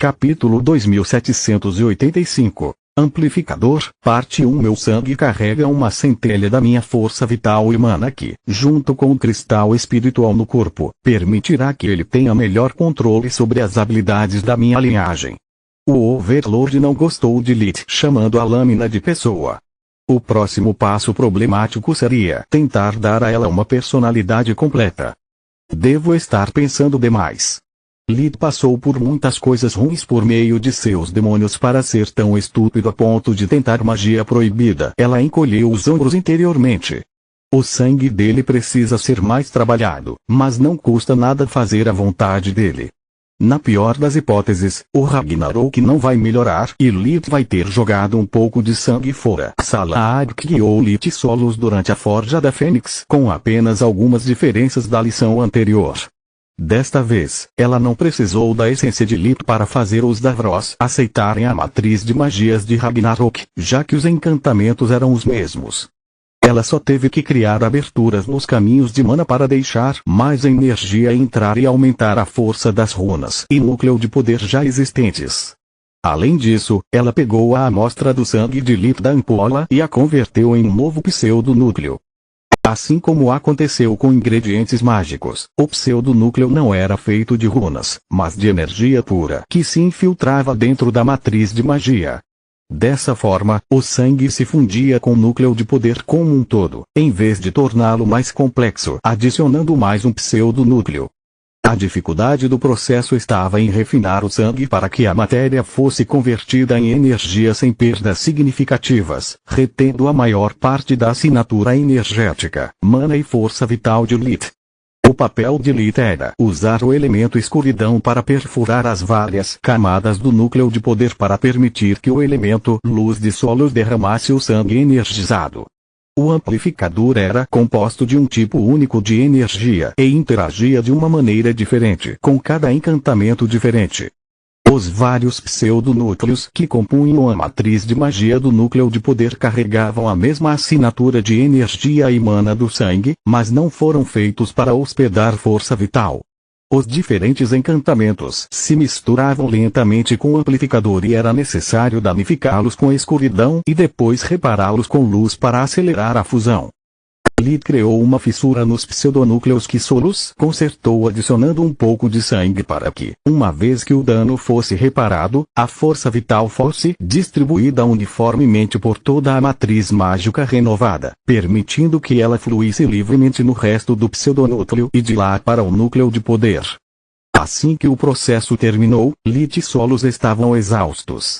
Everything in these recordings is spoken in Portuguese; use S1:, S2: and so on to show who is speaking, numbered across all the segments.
S1: Capítulo 2785 Amplificador, Parte 1. Meu sangue carrega uma centelha da minha força vital humana que, junto com o cristal espiritual no corpo, permitirá que ele tenha melhor controle sobre as habilidades da minha linhagem. O Overlord não gostou de Lith chamando a lâmina de pessoa. O próximo passo problemático seria tentar dar a ela uma personalidade completa. Devo estar pensando demais. Lith passou por muitas coisas ruins por meio de seus demônios para ser tão estúpido a ponto de tentar magia proibida. Ela encolheu os ombros interiormente. O sangue dele precisa ser mais trabalhado, mas não custa nada fazer a vontade dele. Na pior das hipóteses, o Ragnarok não vai melhorar e Lith vai ter jogado um pouco de sangue fora. Salahad criou Lith solos durante a Forja da Fênix com apenas algumas diferenças da lição anterior. Desta vez, ela não precisou da essência de Lith para fazer os Davros aceitarem a matriz de magias de Ragnarok, já que os encantamentos eram os mesmos. Ela só teve que criar aberturas nos caminhos de mana para deixar mais energia entrar e aumentar a força das runas e núcleo de poder já existentes. Além disso, ela pegou a amostra do sangue de Lith da ampola e a converteu em um novo pseudonúcleo. Assim como aconteceu com ingredientes mágicos, o pseudonúcleo não era feito de runas, mas de energia pura que se infiltrava dentro da matriz de magia. Dessa forma, o sangue se fundia com o núcleo de poder como um todo, em vez de torná-lo mais complexo, adicionando mais um pseudonúcleo. A dificuldade do processo estava em refinar o sangue para que a matéria fosse convertida em energia sem perdas significativas, retendo a maior parte da assinatura energética, mana e força vital de Lith. O papel de Lith era usar o elemento escuridão para perfurar as várias camadas do núcleo de poder para permitir que o elemento luz de Solos derramasse o sangue energizado. O amplificador era composto de um tipo único de energia e interagia de uma maneira diferente com cada encantamento diferente. Os vários pseudonúcleos que compunham a matriz de magia do núcleo de poder carregavam a mesma assinatura de energia e mana do sangue, mas não foram feitos para hospedar força vital. Os diferentes encantamentos se misturavam lentamente com o amplificador e era necessário danificá-los com escuridão e depois repará-los com luz para acelerar a fusão. Lith criou uma fissura nos pseudonúcleos que Solos consertou adicionando um pouco de sangue para que, uma vez que o dano fosse reparado, a força vital fosse distribuída uniformemente por toda a matriz mágica renovada, permitindo que ela fluísse livremente no resto do pseudonúcleo e de lá para o núcleo de poder. Assim que o processo terminou, Lith e Solos estavam exaustos.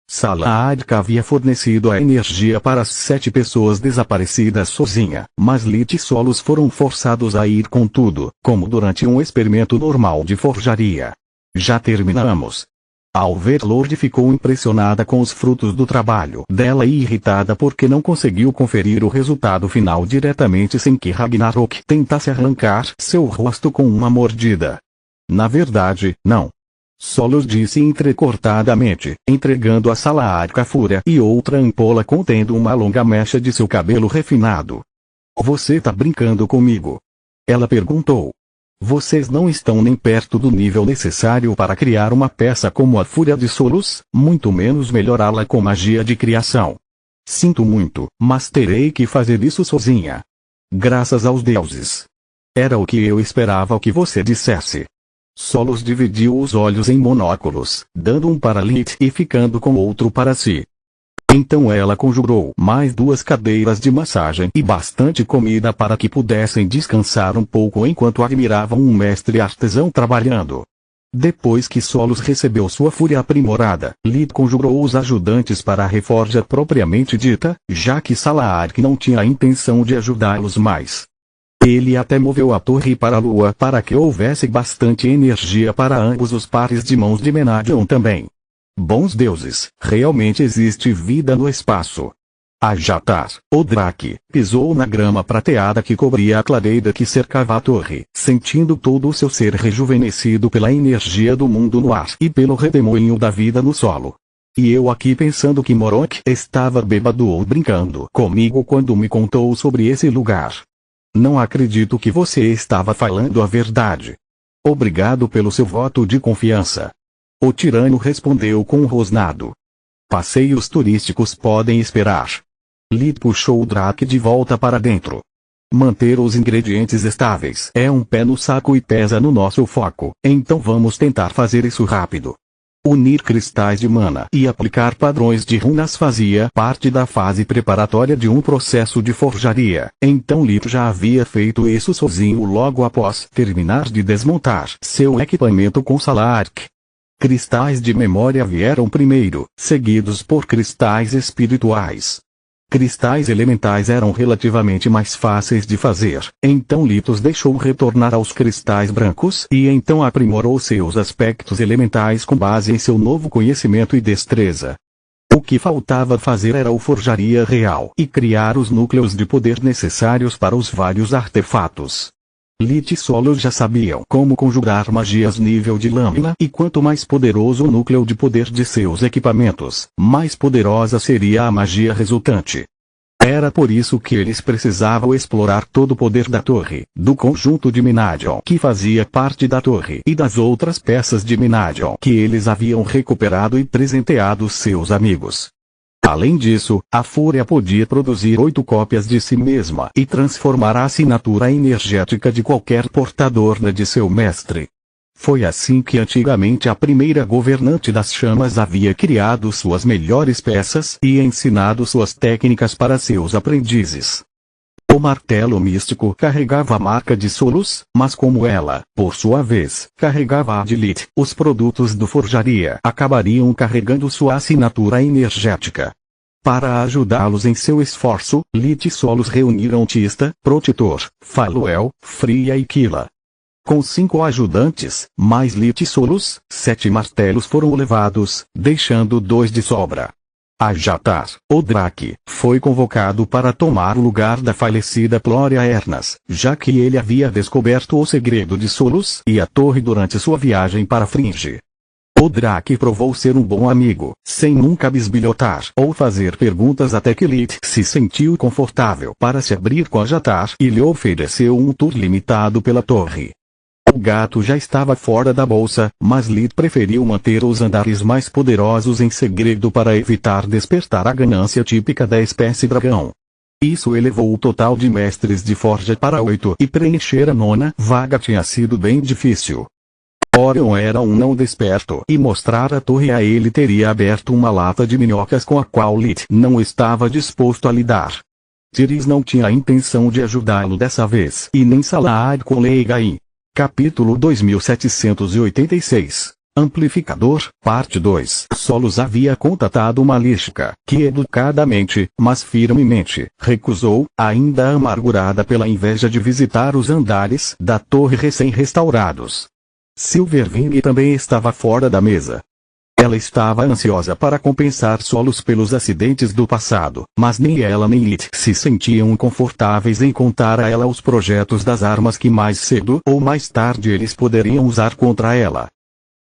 S1: Salahad havia fornecido a energia para as 7 pessoas desaparecidas sozinha, mas Lith e Solos foram forçados a ir com tudo, como durante um experimento normal de forjaria. Já terminamos. A Overlord ficou impressionada com os frutos do trabalho dela e irritada porque não conseguiu conferir o resultado final diretamente sem que Ragnarok tentasse arrancar seu rosto com uma mordida. Na verdade, não. Solos disse entrecortadamente, entregando a Salahad a fúria e outra ampola contendo uma longa mecha de seu cabelo refinado. Você tá brincando comigo? Ela perguntou. Vocês não estão nem perto do nível necessário para criar uma peça como a Fúria de Solos, muito menos melhorá-la com magia de criação. Sinto muito, mas terei que fazer isso sozinha. Graças aos deuses. Era o que eu esperava que você dissesse. Solos dividiu os olhos em monóculos, dando um para Lith e ficando com outro para si. Então ela conjurou mais 2 cadeiras de massagem e bastante comida para que pudessem descansar um pouco enquanto admiravam um mestre artesão trabalhando. Depois que Solos recebeu sua fúria aprimorada, Lith conjurou os ajudantes para a reforja propriamente dita, já que Salahad não tinha a intenção de ajudá-los mais. Ele até moveu a torre para a lua para que houvesse bastante energia para ambos os pares de mãos de Menadion também. Bons deuses, realmente existe vida no espaço. Ajatar, o Drake, pisou na grama prateada que cobria a clareira que cercava a torre, sentindo todo o seu ser rejuvenescido pela energia do mundo no ar e pelo redemoinho da vida no solo. E eu aqui pensando que Morok estava bêbado ou brincando comigo quando me contou sobre esse lugar. Não acredito que você estava falando a verdade. Obrigado pelo seu voto de confiança. O tirano respondeu com um rosnado. Passeios turísticos podem esperar. Lit puxou o Drake de volta para dentro. Manter os ingredientes estáveis é um pé no saco e pesa no nosso foco, então vamos tentar fazer isso rápido. Unir cristais de mana e aplicar padrões de runas fazia parte da fase preparatória de um processo de forjaria, então Lit já havia feito isso sozinho logo após terminar de desmontar seu equipamento com Salark. Cristais de memória vieram primeiro, seguidos por cristais espirituais. Cristais elementais eram relativamente mais fáceis de fazer, então Lit os deixou retornar aos cristais brancos e então aprimorou seus aspectos elementais com base em seu novo conhecimento e destreza. O que faltava fazer era o forjaria real e criar os núcleos de poder necessários para os vários artefatos. Lit e Solos já sabiam como conjugar magias nível de lâmina e quanto mais poderoso o núcleo de poder de seus equipamentos, mais poderosa seria a magia resultante. Era por isso que eles precisavam explorar todo o poder da torre, do conjunto de Minadion que fazia parte da torre e das outras peças de Minadion que eles haviam recuperado e presenteado seus amigos. Além disso, a Fúria podia produzir 8 cópias de si mesma e transformar a assinatura energética de qualquer portador na de seu mestre. Foi assim que antigamente a primeira governante das chamas havia criado suas melhores peças e ensinado suas técnicas para seus aprendizes. O martelo místico carregava a marca de Solos, mas como ela, por sua vez, carregava a de Lit, os produtos do forjaria acabariam carregando sua assinatura energética. Para ajudá-los em seu esforço, Lit e Solos reuniram Tista, Protetor, Faluel, Fria e Kila. Com 5 ajudantes, mais Lit e Solos, 7 martelos foram levados, deixando 2 de sobra. Ajatar, o Drake, foi convocado para tomar o lugar da falecida Plória Ernas, já que ele havia descoberto o segredo de Solos e a torre durante sua viagem para Fringe. O Drake provou ser um bom amigo, sem nunca bisbilhotar ou fazer perguntas até que Lit se sentiu confortável para se abrir com Ajatar e lhe ofereceu um tour limitado pela torre. O gato já estava fora da bolsa, mas Lit preferiu manter os andares mais poderosos em segredo para evitar despertar a ganância típica da espécie dragão. Isso elevou o total de mestres de forja para 8 e preencher a 9ª vaga tinha sido bem difícil. Orion era um não desperto e mostrar a torre a ele teria aberto uma lata de minhocas com a qual Lit não estava disposto a lidar. Tiris não tinha a intenção de ajudá-lo dessa vez e nem Salar com Leigai. Capítulo 2786 Amplificador, Parte 2 Solos havia contatado Malística, que educadamente, mas firmemente, recusou, ainda amargurada pela inveja de visitar os andares da torre recém-restaurados. Silverwing também estava fora da mesa. Ela estava ansiosa para compensar Solos pelos acidentes do passado, mas nem ela nem Lit se sentiam confortáveis em contar a ela os projetos das armas que mais cedo ou mais tarde eles poderiam usar contra ela.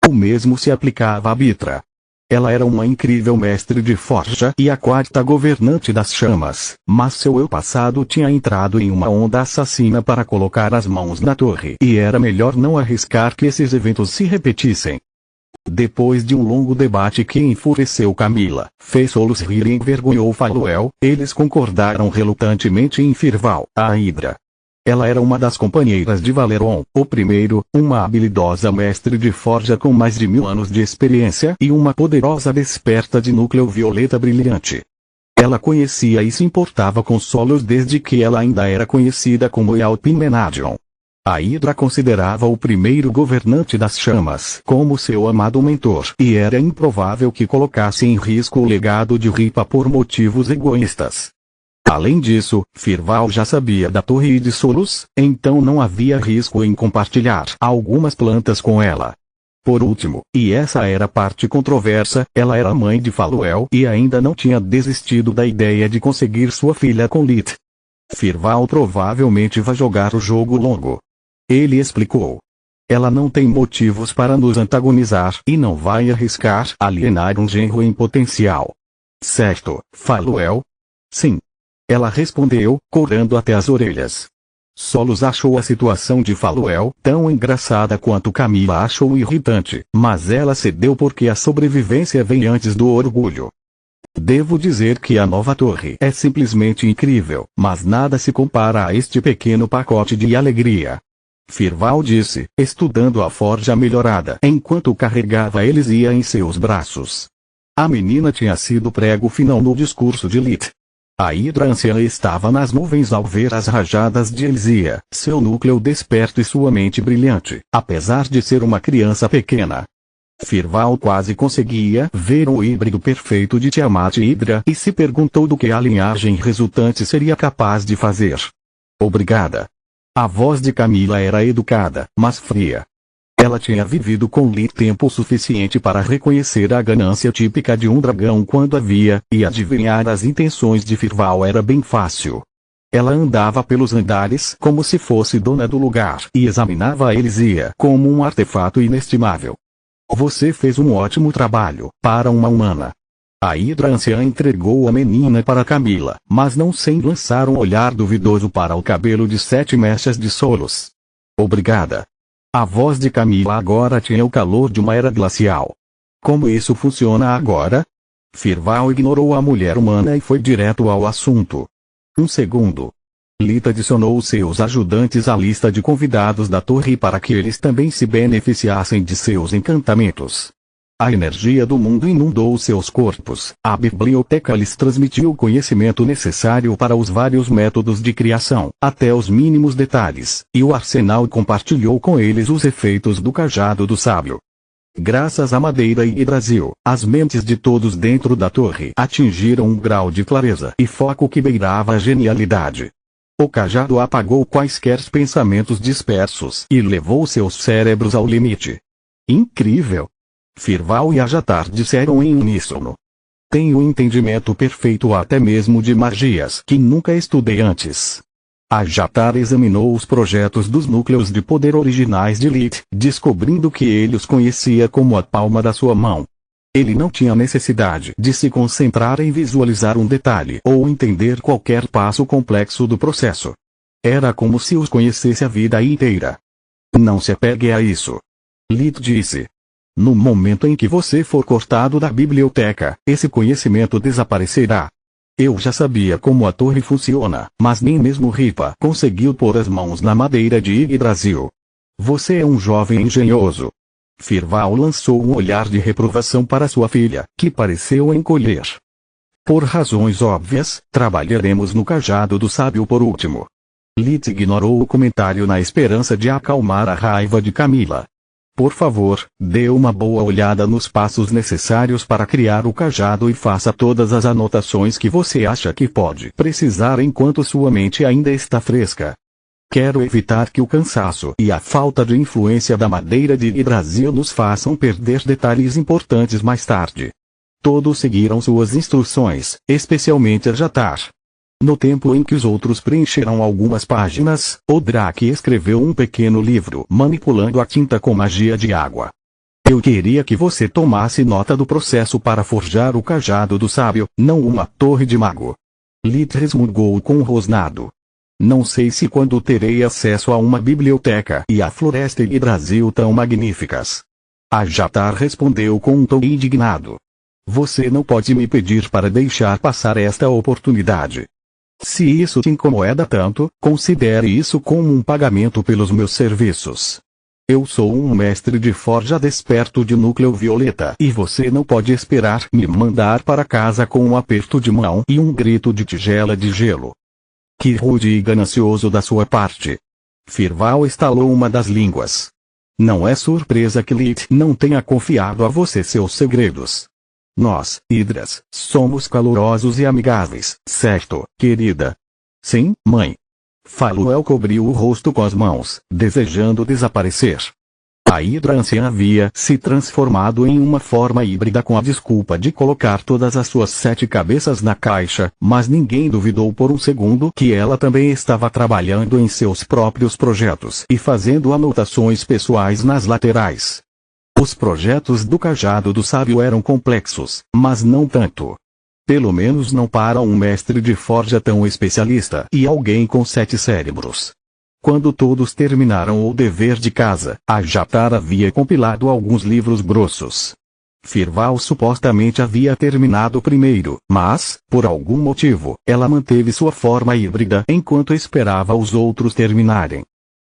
S1: O mesmo se aplicava a Bitra. Ela era uma incrível mestre de forja e a 4ª governante das chamas, mas seu eu passado tinha entrado em uma onda assassina para colocar as mãos na torre e era melhor não arriscar que esses eventos se repetissem. Depois de um longo debate que enfureceu Camila, fez Solos rir e envergonhou Faluel, eles concordaram relutantemente em Firval, a Hidra. Ela era uma das companheiras de Valeron, o primeiro, uma habilidosa mestre de forja com mais de 1000 anos de experiência e uma poderosa desperta de núcleo violeta brilhante. Ela conhecia e se importava com Solos desde que ela ainda era conhecida como Yalpin Menadion. A Hidra considerava o primeiro governante das chamas como seu amado mentor e era improvável que colocasse em risco o legado de Ripa por motivos egoístas. Além disso, Firval já sabia da torre e de Solos, então não havia risco em compartilhar algumas plantas com ela. Por último, e essa era a parte controversa, ela era mãe de Faluel e ainda não tinha desistido da ideia de conseguir sua filha com Lit. Firval provavelmente vai jogar o jogo longo. Ele explicou. Ela não tem motivos para nos antagonizar e não vai arriscar alienar um genro em potencial. Certo, Faluel? Sim. Ela respondeu, corando até as orelhas. Solos achou a situação de Faluel tão engraçada quanto Camila achou irritante, mas ela cedeu porque a sobrevivência vem antes do orgulho. Devo dizer que a nova torre é simplesmente incrível, mas nada se compara a este pequeno pacote de alegria. Firval disse, estudando a forja melhorada enquanto carregava Elisia em seus braços. A menina tinha sido prego final no discurso de Lit. A Hidra anciã estava nas nuvens ao ver as rajadas de Elisia, seu núcleo desperto e sua mente brilhante, apesar de ser uma criança pequena. Firval quase conseguia ver o híbrido perfeito de Tiamat e Hidra e se perguntou do que a linhagem resultante seria capaz de fazer. Obrigada. A voz de Camila era educada, mas fria. Ela tinha vivido com Lit tempo suficiente para reconhecer a ganância típica de um dragão quando a via, e adivinhar as intenções de Firval era bem fácil. Ela andava pelos andares como se fosse dona do lugar e examinava a Elisia como um artefato inestimável. Você fez um ótimo trabalho, para uma humana. A Hidra anciã entregou a menina para Camila, mas não sem lançar um olhar duvidoso para o cabelo de 7 mechas de Solos. Obrigada. A voz de Camila agora tinha o calor de uma era glacial. Como isso funciona agora? Firval ignorou a mulher humana e foi direto ao assunto. Um segundo. Lit adicionou seus ajudantes à lista de convidados da torre para que eles também se beneficiassem de seus encantamentos. A energia do mundo inundou seus corpos, a biblioteca lhes transmitiu o conhecimento necessário para os vários métodos de criação, até os mínimos detalhes, e o arsenal compartilhou com eles os efeitos do cajado do sábio. Graças a Madeira e Brasil, as mentes de todos dentro da torre atingiram um grau de clareza e foco que beirava a genialidade. O cajado apagou quaisquer pensamentos dispersos e levou seus cérebros ao limite. Incrível! Firval e Ajatar disseram em uníssono. Tenho entendimento perfeito até mesmo de magias que nunca estudei antes. Ajatar examinou os projetos dos núcleos de poder originais de Lit, descobrindo que ele os conhecia como a palma da sua mão. Ele não tinha necessidade de se concentrar em visualizar um detalhe ou entender qualquer passo complexo do processo. Era como se os conhecesse a vida inteira. Não se apegue a isso. Lit disse. No momento em que você for cortado da biblioteca, esse conhecimento desaparecerá. Eu já sabia como a torre funciona, mas nem mesmo Ripa conseguiu pôr as mãos na madeira de Yggdrasil. Você é um jovem engenhoso. Firval lançou um olhar de reprovação para sua filha, que pareceu encolher. Por razões óbvias, trabalharemos no cajado do sábio por último. Lit ignorou o comentário na esperança de acalmar a raiva de Camila. Por favor, dê uma boa olhada nos passos necessários para criar o cajado e faça todas as anotações que você acha que pode precisar enquanto sua mente ainda está fresca. Quero evitar que o cansaço e a falta de influência da madeira de Yggdrasil nos façam perder detalhes importantes mais tarde. Todos seguiram suas instruções, especialmente Ajatar. No tempo em que os outros preencheram algumas páginas, o Drake escreveu um pequeno livro manipulando a tinta com magia de água. Eu queria que você tomasse nota do processo para forjar o cajado do sábio, não uma torre de mago. Lit resmungou com um rosnado. Não sei se quando terei acesso a uma biblioteca e a floresta Yggdrasil tão magníficas. Ajatar respondeu com um tom indignado. Você não pode me pedir para deixar passar esta oportunidade. Se isso te incomoda tanto, considere isso como um pagamento pelos meus serviços. Eu sou um mestre de forja desperto de núcleo violeta e você não pode esperar me mandar para casa com um aperto de mão e um grito de tigela de gelo. Que rude e ganancioso da sua parte. Firval estalou uma das línguas. Não é surpresa que Lit não tenha confiado a você seus segredos. Nós, Hidras, somos calorosos e amigáveis, certo, querida? Sim, mãe. Faluel cobriu o rosto com as mãos, desejando desaparecer. A Hidra anciã havia se transformado em uma forma híbrida com a desculpa de colocar todas as suas 7 cabeças na caixa, mas ninguém duvidou por um segundo que ela também estava trabalhando em seus próprios projetos e fazendo anotações pessoais nas laterais. Os projetos do cajado do sábio eram complexos, mas não tanto. Pelo menos não para um mestre de forja tão especialista e alguém com 7 cérebros. Quando todos terminaram o dever de casa, a Jatar havia compilado alguns livros grossos. Firval supostamente havia terminado primeiro, mas, por algum motivo, ela manteve sua forma híbrida enquanto esperava os outros terminarem.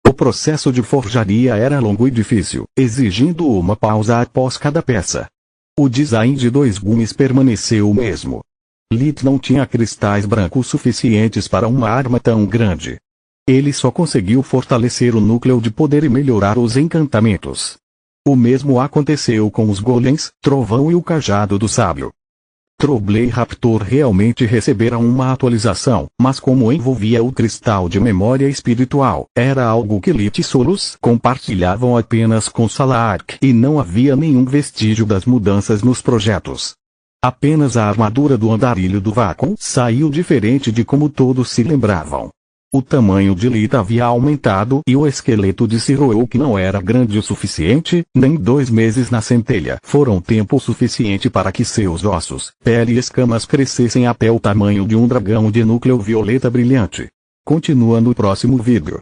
S1: O processo de forjaria era longo e difícil, exigindo uma pausa após cada peça. O design de 2 gumes permaneceu o mesmo. Lit não tinha cristais brancos suficientes para uma arma tão grande. Ele só conseguiu fortalecer o núcleo de poder e melhorar os encantamentos. O mesmo aconteceu com os golems, Trovão e o Cajado do Sábio. Trobley Raptor realmente receberam uma atualização, mas como envolvia o cristal de memória espiritual, era algo que Lit e Solus compartilhavam apenas com Salark e não havia nenhum vestígio das mudanças nos projetos. Apenas a armadura do andarilho do vácuo saiu diferente de como todos se lembravam. O tamanho de Lit havia aumentado e o esqueleto de Sirouk não era grande o suficiente, nem 2 meses na centelha foram tempo suficiente para que seus ossos, pele e escamas crescessem até o tamanho de um dragão de núcleo violeta brilhante. Continua no próximo vídeo.